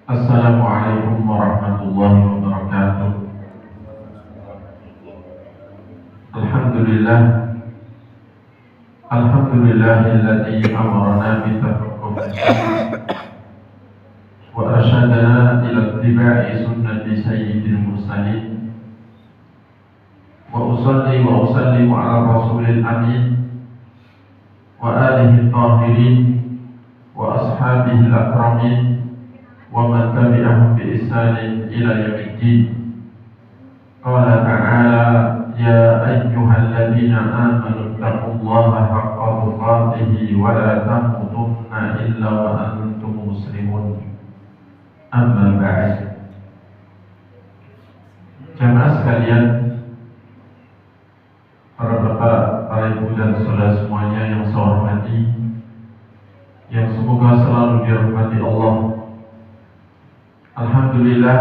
Assalamualaikum warahmatullahi wabarakatuh. Alhamdulillah, alhamdulillahilladzi amarna bi tafaqqudi wa arsyadana ila ittiba'i sunnati sayyidil mursalin wa usalli wa usallimu ala rasulil amin wa alihi tahirin wa ashabihi akramin wa man tabi'ahum bi ihsanin ila yaumiddin. Qala ta'ala ya ayyuhalladzina amanu taqullaha haqqa tuqatih wa la tamutunna illa wa antum muslimun. Amma ba'd. Jamaah sekalian, para bapak, para ibu dan saudara semuanya yang saya hormati, yang semoga selalu dirahmati Allah. Alhamdulillah,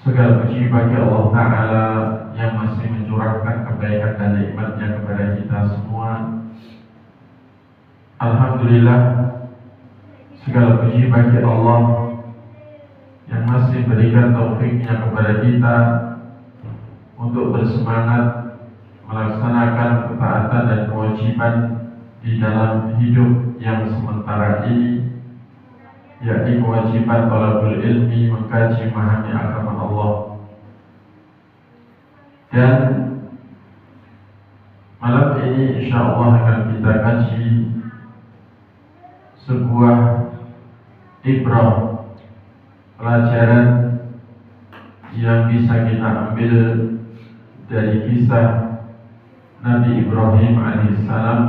segala puji bagi Allah Ta'ala yang masih mencurahkan kebaikan dan nikmatnya kepada kita semua. Alhamdulillah, segala puji bagi Allah yang masih berikan taufiknya kepada kita untuk bersemangat melaksanakan ketaatan dan kewajiban di dalam hidup yang sementara ini, yakni kewajiban talabul ilmi, mengkaji memahami agama Allah. Dan malam ini insyaallah akan kita kaji sebuah ibrah, pelajaran yang bisa kita ambil dari kisah Nabi Ibrahim alaihissalam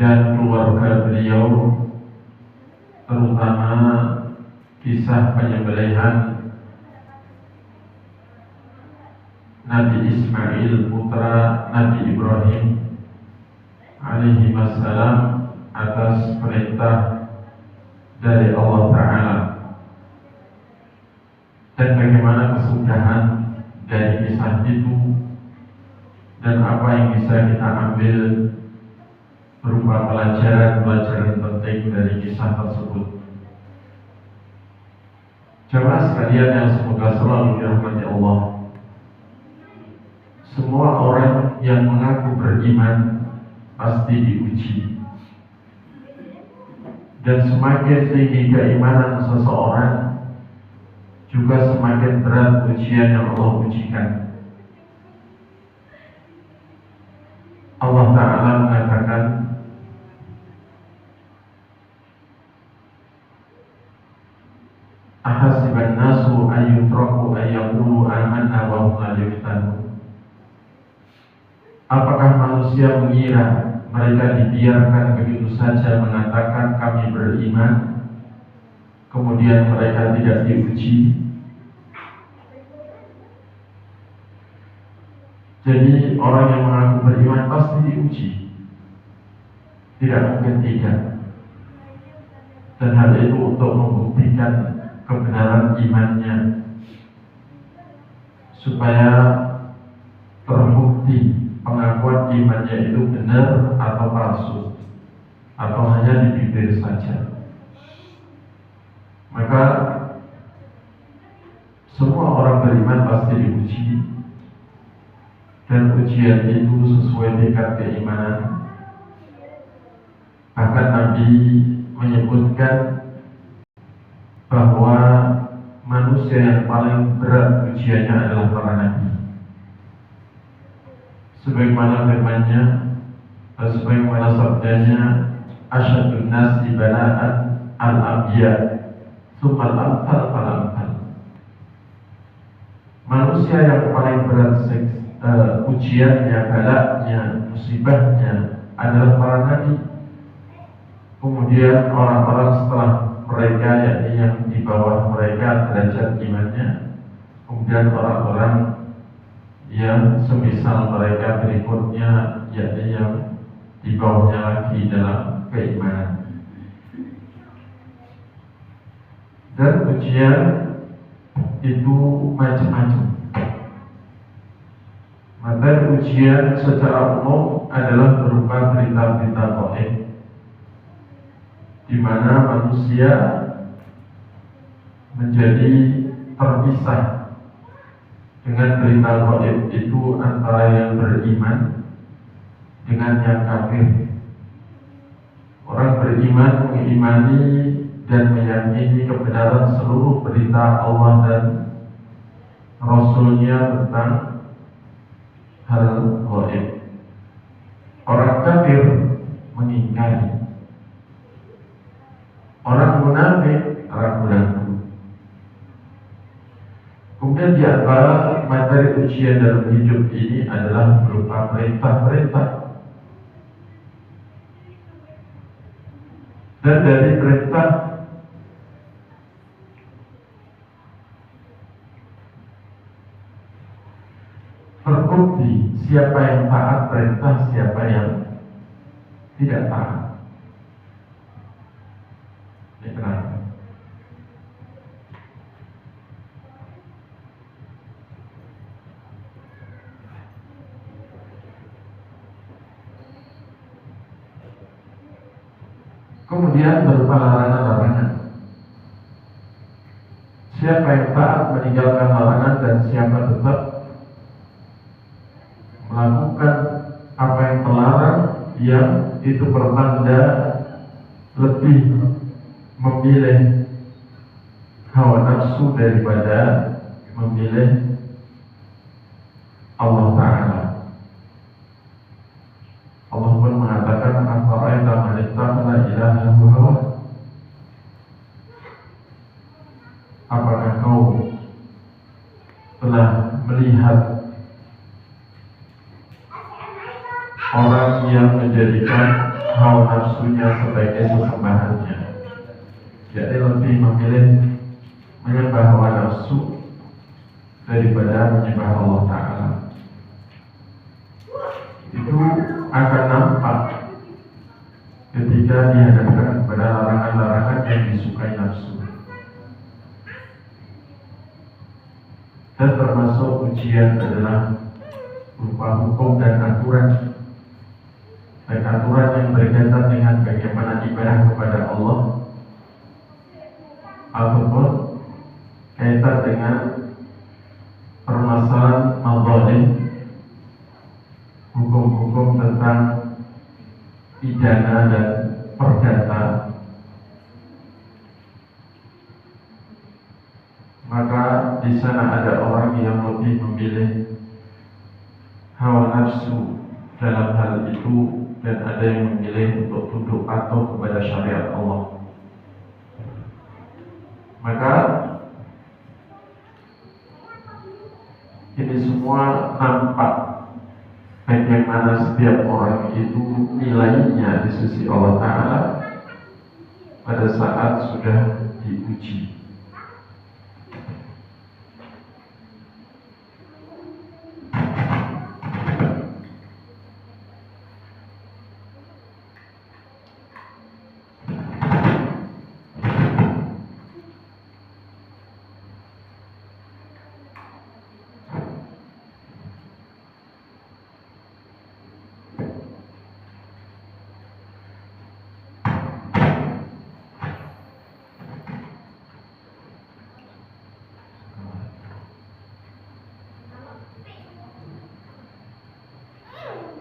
dan keluarga beliau, terutama kisah penyembelihan Nabi Ismail putra Nabi Ibrahim alaihi wassalam atas perintah dari Allah Ta'ala, dan bagaimana kesudahan dari kisah itu dan apa yang bisa kita ambil berupa pelajaran-pelajaran penting dari kisah tersebut. Jamaah sekalian yang semoga selalu dirahmati Allah, semua orang yang mengaku beriman pasti diuji, dan semakin tinggi keimanan seseorang, juga semakin berat ujian yang Allah ujikan. Allah Ta'ala mengatakan, ahasiban nasu ayyutraku ayyaqulu amanna wa hum la yuftanun. Apakah manusia mengira mereka dibiarkan begitu saja mengatakan kami beriman, kemudian mereka tidak diuji? Jadi orang yang mengaku beriman pasti diuji, tidak mungkin tidak. Dan hal itu untuk membuktikan kebenaran imannya, supaya terbukti pengakuan imannya itu benar atau palsu, atau hanya di bibir saja. Maka semua orang beriman pasti diuji, dan ujian itu sesuai tingkat keimanan. Bahkan Nabi menyebutkan bahwa manusia yang paling berat ujiannya adalah para nabi. Sebagaimana firman-Nya, sebagaimana sabdanya, asyadun nasi bala'an al-anbiya tsumma al-amthal fal-amthal. Manusia yang paling berat ujiannya, balaknya, musibahnya adalah para nabi. Kemudian orang-orang setelah mereka, yakni yang di bawah mereka derajat imannya, kemudian orang-orang yang semisal mereka berikutnya, yakni yang di bawahnya lagi dalam keimanan. Dan ujian itu macam-macam. Maka ujian secara umum adalah berupa berita-berita gaib, di mana manusia menjadi terpisah dengan berita gaib itu antara yang beriman dengan yang kafir. Orang beriman mengimani dan meyakini kebenaran seluruh berita Allah dan Rasulnya tentang hal gaib. Orang kafir mengingkari. Orang munafik ragu-ragu. Kemudian di antara materi ujian dalam hidup ini adalah berupa perintah-perintah. Dan dari perintah terbukti siapa yang taat perintah, siapa yang tidak taat. Ini kenapa? Kemudian berupa larangan-larangan. Siapa yang taat meninggalkan larangan dan siapa tetap melakukan apa yang terlarang, yang itu pertanda lebih memilih hawa nafsu daripada memilih Allah Ta'ala. Allah pun mengatakan, "Afara'aita man ittakhadha ilahahu hawa?" Apakah kau telah melihat orang yang menjadikan hawa nafsunya sebagai sesembahannya? Jadi lebih memilih menyembah hawa nafsu daripada menyembah Allah Ta'ala. Itu akan nampak ketika dihadapkan kepada larangan-larangan yang disukai nafsu. Dan termasuk ujian adalah berupa hukum dan aturan. Baik aturan yang berkaitan dengan bagaimana ibadah kepada Allah, ataupun kaitan dengan permasalahan mazalim, hukum-hukum tentang pidana dan perdata. Maka di sana ada orang yang lebih memilih hawa nafsu dalam hal itu, dan ada yang memilih untuk tunduk patuh kepada syariat Allah. Maka ini semua nampak bagaimana setiap orang itu nilainya di sisi Allah Ta'ala pada saat sudah diuji.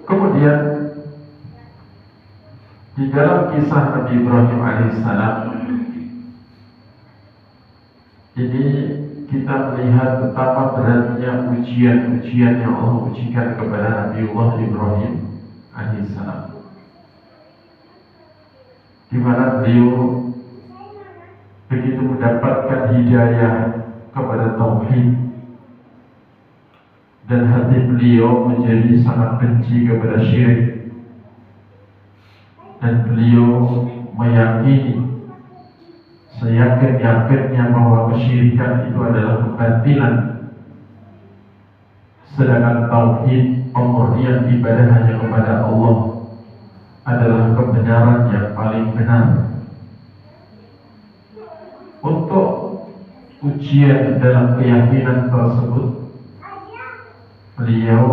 Kemudian di dalam kisah Nabi Ibrahim alaihissalam ini kita melihat betapa beratnya ujian-ujian yang Allah ujikan kepada Nabiullah Ibrahim alaihissalam, di mana beliau begitu mendapatkan hidayah kepada tauhid, dan hati beliau menjadi sangat benci kepada syirik, dan beliau meyakini seyakin-yakinnya bahwa kesyirikan itu adalah kebatilan, sedangkan tauhid, pemurnian ibadah hanya kepada Allah, adalah kebenaran yang paling benar. Untuk ujian dalam keyakinan tersebut, beliau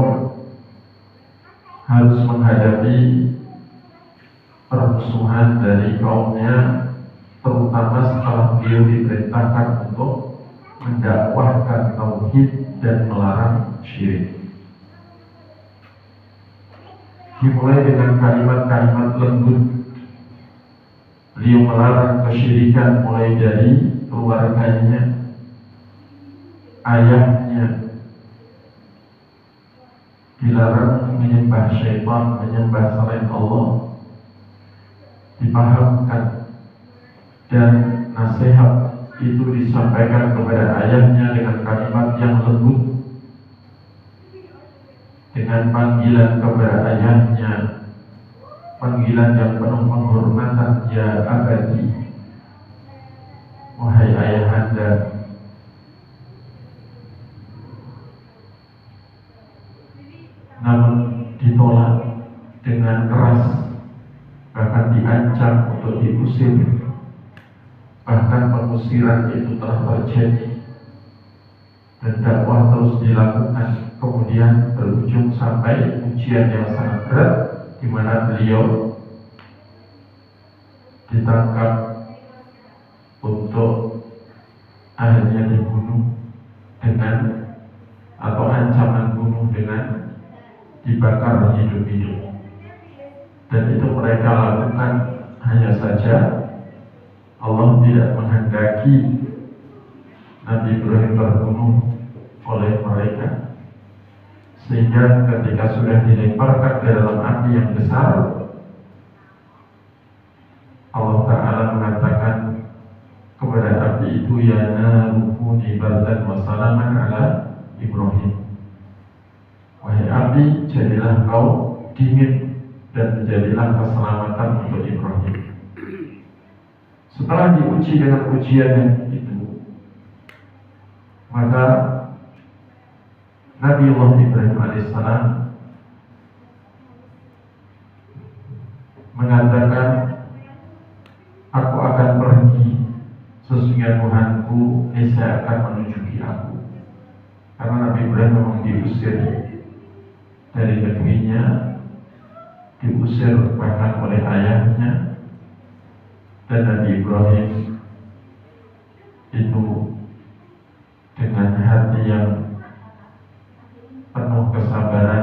harus menghadapi permusuhan dari kaumnya terutama setelah beliau diperintahkan untuk mendakwahkan tauhid dan melarang syirik. Dimulai dengan kalimat-kalimat lembut. Beliau melarang kesyirikan mulai dari keluarganya, ayahnya, dilarang menyembah syaitan, menyembah selain Allah, dipahamkan, dan nasihat itu disampaikan kepada ayahnya dengan kalimat yang lembut, dengan panggilan kepada ayahnya, panggilan yang penuh penghormatan, ya abadi, wahai ayahanda. Namun ditolak dengan keras, bahkan diancam untuk diusir. Bahkan pengusiran itu telah terjadi dan dakwah terus dilakukan. Kemudian berujung sampai ujian yang sangat berat, di mana beliau ditangkap untuk akhirnya dibunuh dengan, atau ancaman bunuh dengan dibakar hidup-hidup. Dan itu mereka lakukan, hanya saja Allah tidak menghendaki Nabi Ibrahim terbunuh oleh mereka, sehingga ketika sudah dilemparkan ke dalam api yang besar, Allah Ta'ala mengatakan kepada api itu, ya narukuni bardan wa salaman ala Ibrahim. Wahai api, jadilah kau dingin dan menjadilah keselamatan untuk Ibrahim. Setelah diuji dengan ujian itu, maka Nabi Allah Ibrahim alaihissalam mengatakan, aku akan pergi, sesungguhnya Tuhanku niscaya akan menunjuki aku. Karena Nabi Ibrahim memang diusir dari negerinya, diusir bahkan oleh ayahnya, dan Nabi Ibrahim itu dengan hati yang penuh kesabaran